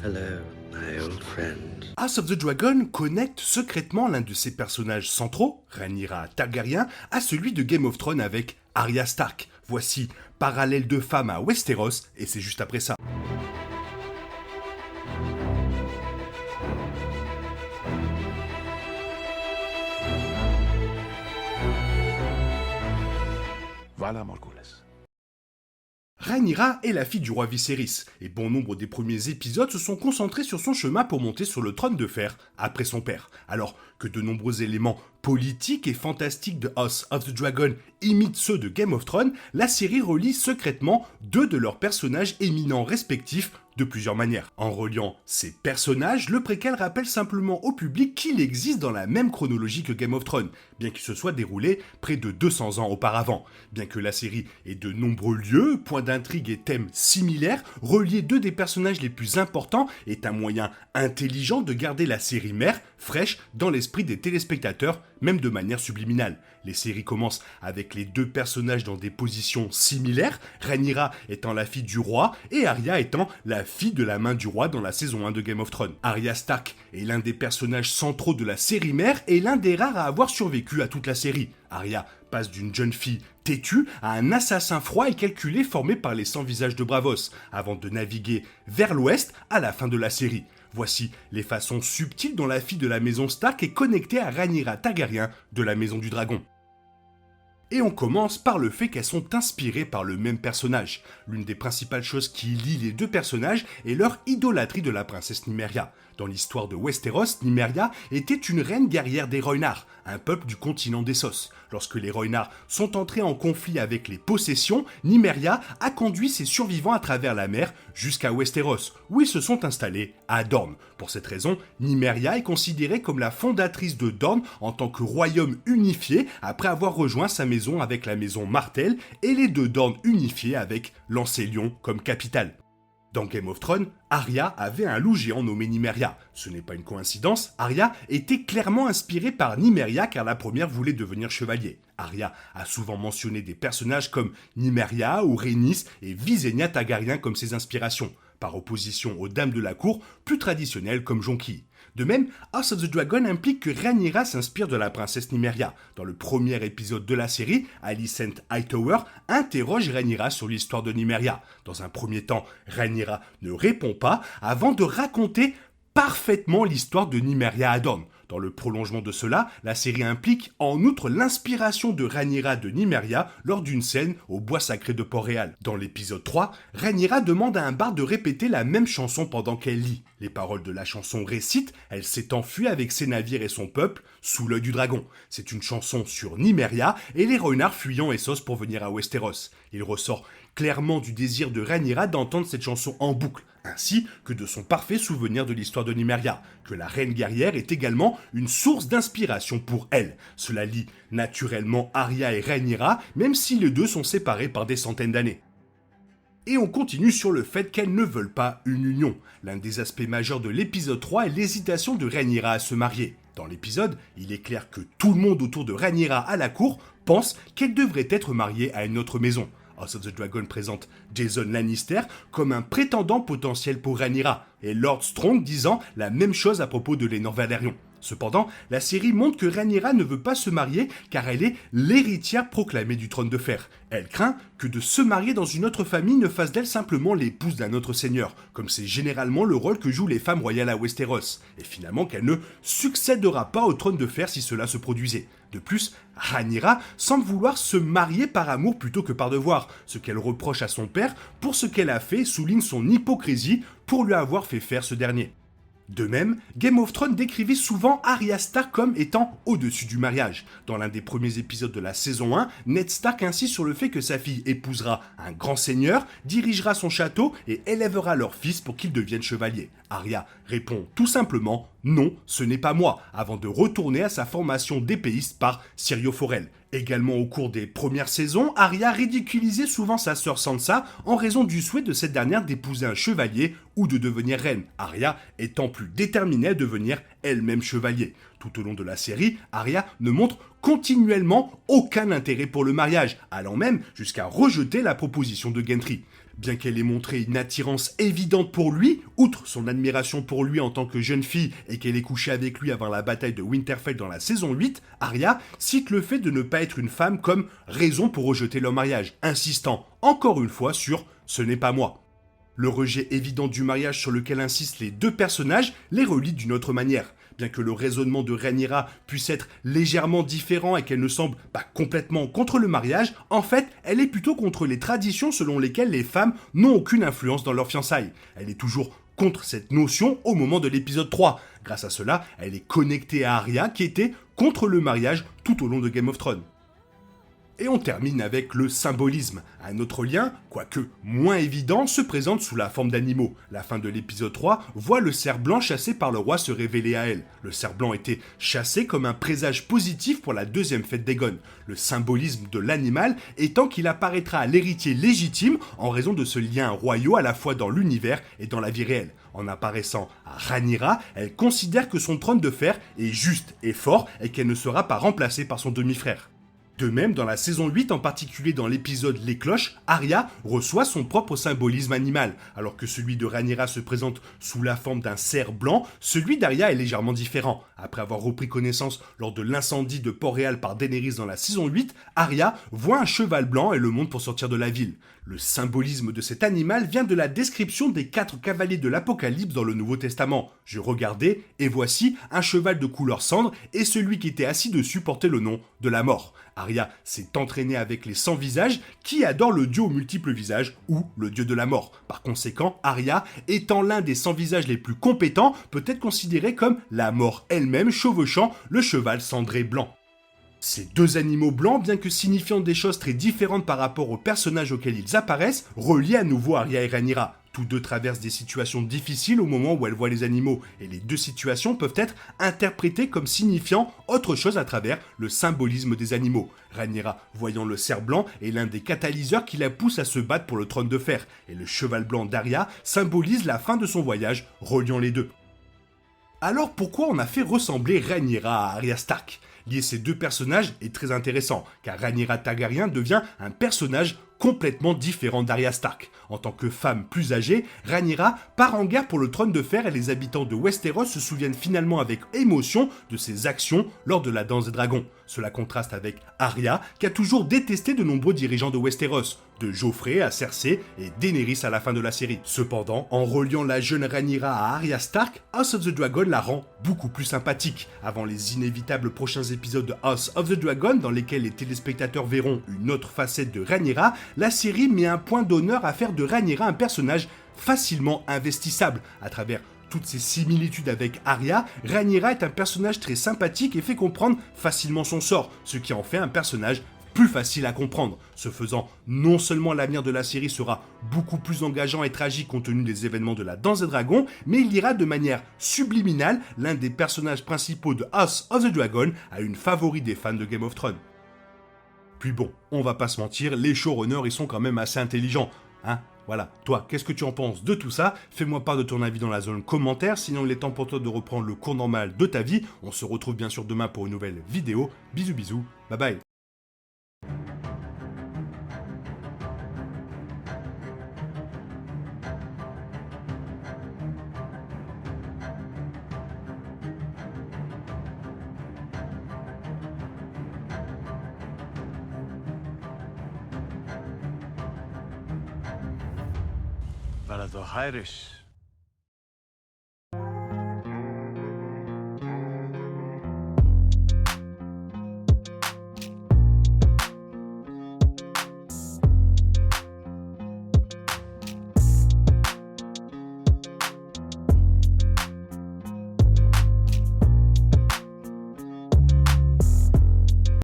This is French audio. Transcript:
Hello, my old friend. House of the Dragon connecte secrètement l'un de ses personnages centraux, Rhaenyra Targaryen, à celui de Game of Thrones avec Arya Stark. Voici Parallèle de femmes à Westeros, et c'est juste après ça. Voilà, Morghulis. Rhaenyra est la fille du roi Viserys, et bon nombre des premiers épisodes se sont concentrés sur son chemin pour monter sur le trône de fer après son père, alors que de nombreux éléments politiques et fantastiques de House of the Dragon imitent ceux de Game of Thrones, la série relie secrètement deux de leurs personnages éminents respectifs de plusieurs manières. En reliant ces personnages, le préquel rappelle simplement au public qu'il existe dans la même chronologie que Game of Thrones, bien qu'il se soit déroulé près de 200 ans auparavant. Bien que la série ait de nombreux lieux, points d'intrigue et thèmes similaires, relier deux des personnages les plus importants est un moyen intelligent de garder la série mère fraîche dans l'esprit des téléspectateurs, même de manière subliminale. Les séries commencent avec les deux personnages dans des positions similaires, Rhaenyra étant la fille du roi et Arya étant la fille de la main du roi dans la saison 1 de Game of Thrones. Arya Stark est l'un des personnages centraux de la série mère et l'un des rares à avoir survécu à toute la série. Arya passe d'une jeune fille têtue à un assassin froid et calculé formé par les 100 visages de Braavos, avant de naviguer vers l'ouest à la fin de la série. Voici les façons subtiles dont la fille de la maison Stark est connectée à Rhaenyra Targaryen de la maison du dragon. Et on commence par le fait qu'elles sont inspirées par le même personnage. L'une des principales choses qui lie les deux personnages est leur idolâtrie de la princesse Nymeria. Dans l'histoire de Westeros, Nymeria était une reine guerrière des Rhoynar, un peuple du continent d'Essos. Lorsque les Rhoynar sont entrés en conflit avec les possessions, Nymeria a conduit ses survivants à travers la mer jusqu'à Westeros, où ils se sont installés à Dorne. Pour cette raison, Nymeria est considérée comme la fondatrice de Dorne en tant que royaume unifié après avoir rejoint sa maison avec la maison Martell et les deux Dornes unifiés avec Lancelion comme capitale. Dans Game of Thrones, Arya avait un loup géant nommé Nymeria. Ce n'est pas une coïncidence, Arya était clairement inspirée par Nymeria car la première voulait devenir chevalier. Arya a souvent mentionné des personnages comme Nymeria ou Rhaenys et Visenya Targaryen comme ses inspirations, par opposition aux dames de la cour plus traditionnelles comme Jonqui. De même, House of the Dragon implique que Rhaenyra s'inspire de la princesse Nymeria. Dans le premier épisode de la série, Alicent Hightower interroge Rhaenyra sur l'histoire de Nymeria. Dans un premier temps, Rhaenyra ne répond pas avant de raconter parfaitement l'histoire de Nymeria à Dorne. Dans le prolongement de cela, la série implique en outre l'inspiration de Rhaenyra de Nymeria lors d'une scène au bois sacré de Port-Réal. Dans l'épisode 3, Rhaenyra demande à un barde de répéter la même chanson pendant qu'elle lit. Les paroles de la chanson récitent « Elle s'est enfuie avec ses navires et son peuple sous l'œil du dragon ». C'est une chanson sur Nymeria et les Rhoynar fuyant Essos pour venir à Westeros. Il ressort clairement du désir de Rhaenyra d'entendre cette chanson en boucle, ainsi que de son parfait souvenir de l'histoire de Nymeria, que la reine guerrière est également une source d'inspiration pour elle. Cela lie naturellement Arya et Rhaenyra, même si les deux sont séparés par des centaines d'années. Et on continue sur le fait qu'elles ne veulent pas une union. L'un des aspects majeurs de l'épisode 3 est l'hésitation de Rhaenyra à se marier. Dans l'épisode, il est clair que tout le monde autour de Rhaenyra à la cour pense qu'elle devrait être mariée à une autre maison. House of the Dragon présente Jason Lannister comme un prétendant potentiel pour Rhaenyra, et Lord Strong disant la même chose à propos de Laenor Velaryon. Cependant, la série montre que Rhaenyra ne veut pas se marier car elle est l'héritière proclamée du trône de fer. Elle craint que de se marier dans une autre famille ne fasse d'elle simplement l'épouse d'un autre seigneur, comme c'est généralement le rôle que jouent les femmes royales à Westeros, et finalement qu'elle ne succédera pas au trône de fer si cela se produisait. De plus, Rhaenyra semble vouloir se marier par amour plutôt que par devoir, ce qu'elle reproche à son père pour ce qu'elle a fait et souligne son hypocrisie pour lui avoir fait faire ce dernier. De même, Game of Thrones décrivait souvent Arya Stark comme étant au-dessus du mariage. Dans l'un des premiers épisodes de la saison 1, Ned Stark insiste sur le fait que sa fille épousera un grand seigneur, dirigera son château et élèvera leur fils pour qu'il devienne chevalier. Arya répond tout simplement « Non, ce n'est pas moi », avant de retourner à sa formation d'épéiste par Syrio Forel. Également au cours des premières saisons, Arya ridiculisait souvent sa sœur Sansa en raison du souhait de cette dernière d'épouser un chevalier ou de devenir reine, Arya étant plus déterminée à devenir elle-même chevalier. Tout au long de la série, Arya ne montre continuellement aucun intérêt pour le mariage, allant même jusqu'à rejeter la proposition de Gendry. Bien qu'elle ait montré une attirance évidente pour lui, outre son admiration pour lui en tant que jeune fille et qu'elle ait couché avec lui avant la bataille de Winterfell dans la saison 8, Arya cite le fait de ne pas être une femme comme raison pour rejeter leur mariage, insistant encore une fois sur « ce n'est pas moi ». Le rejet évident du mariage sur lequel insistent les deux personnages les relie d'une autre manière. Bien que le raisonnement de Rhaenyra puisse être légèrement différent et qu'elle ne semble pas complètement contre le mariage, en fait, elle est plutôt contre les traditions selon lesquelles les femmes n'ont aucune influence dans leurs fiançailles. Elle est toujours contre cette notion au moment de l'épisode 3. Grâce à cela, elle est connectée à Arya qui était contre le mariage tout au long de Game of Thrones. Et on termine avec le symbolisme. Un autre lien, quoique moins évident, se présente sous la forme d'animaux. La fin de l'épisode 3 voit le cerf blanc chassé par le roi se révéler à elle. Le cerf blanc était chassé comme un présage positif pour la deuxième fête d'Aegon. Le symbolisme de l'animal étant qu'il apparaîtra à l'héritier légitime en raison de ce lien royal à la fois dans l'univers et dans la vie réelle. En apparaissant à Rhaenyra, elle considère que son trône de fer est juste et fort et qu'elle ne sera pas remplacée par son demi-frère. De même, dans la saison 8, en particulier dans l'épisode Les Cloches, Arya reçoit son propre symbolisme animal. Alors que celui de Rhaenyra se présente sous la forme d'un cerf blanc, celui d'Arya est légèrement différent. Après avoir repris connaissance lors de l'incendie de Port-Réal par Daenerys dans la saison 8, Arya voit un cheval blanc et le monte pour sortir de la ville. Le symbolisme de cet animal vient de la description des 4 cavaliers de l'Apocalypse dans le Nouveau Testament. Je regardais, et voici un cheval de couleur cendre, et celui qui était assis dessus portait le nom de la mort. Arya s'est entraînée avec les 100 visages qui adorent le dieu aux multiples visages ou le dieu de la mort. Par conséquent, Arya, étant l'un des 100 visages les plus compétents, peut être considérée comme la mort elle-même chevauchant le cheval cendré blanc. Ces deux animaux blancs, bien que signifiant des choses très différentes par rapport aux personnages auxquels ils apparaissent, relient à nouveau Arya et Rhaenyra. Tous deux traversent des situations difficiles au moment où elles voient les animaux, et les deux situations peuvent être interprétées comme signifiant autre chose à travers le symbolisme des animaux. Rhaenyra, voyant le cerf blanc, est l'un des catalyseurs qui la poussent à se battre pour le trône de fer, et le cheval blanc d'Arya symbolise la fin de son voyage, reliant les deux. Alors pourquoi on a fait ressembler Rhaenyra à Arya Stark ? Lier ces deux personnages est très intéressant, car Rhaenyra Targaryen devient un personnage complètement différent d'Arya Stark. En tant que femme plus âgée, Rhaenyra part en guerre pour le trône de fer et les habitants de Westeros se souviennent finalement avec émotion de ses actions lors de la danse des dragons. Cela contraste avec Arya, qui a toujours détesté de nombreux dirigeants de Westeros, de Joffrey à Cersei et Daenerys à la fin de la série. Cependant, en reliant la jeune Rhaenyra à Arya Stark, House of the Dragon la rend beaucoup plus sympathique. Avant les inévitables prochains épisodes de House of the Dragon, dans lesquels les téléspectateurs verront une autre facette de Rhaenyra, la série met un point d'honneur à faire de Rhaenyra un personnage facilement investissable. À travers toutes ses similitudes avec Arya, Rhaenyra est un personnage très sympathique et fait comprendre facilement son sort, ce qui en fait un personnage plus facile à comprendre. Ce faisant, non seulement l'avenir de la série sera beaucoup plus engageant et tragique compte tenu des événements de la Danse des Dragons, mais il ira de manière subliminale l'un des personnages principaux de House of the Dragon à une favorite des fans de Game of Thrones. Puis bon, on va pas se mentir, les showrunners ils sont quand même assez intelligents, hein. Voilà, toi, qu'est-ce que tu en penses de tout ça? Fais-moi part de ton avis dans la zone commentaire, sinon il est temps pour toi de reprendre le cours normal de ta vie. On se retrouve bien sûr demain pour une nouvelle vidéo. Bisous bisous, bye bye. Bara þú hæris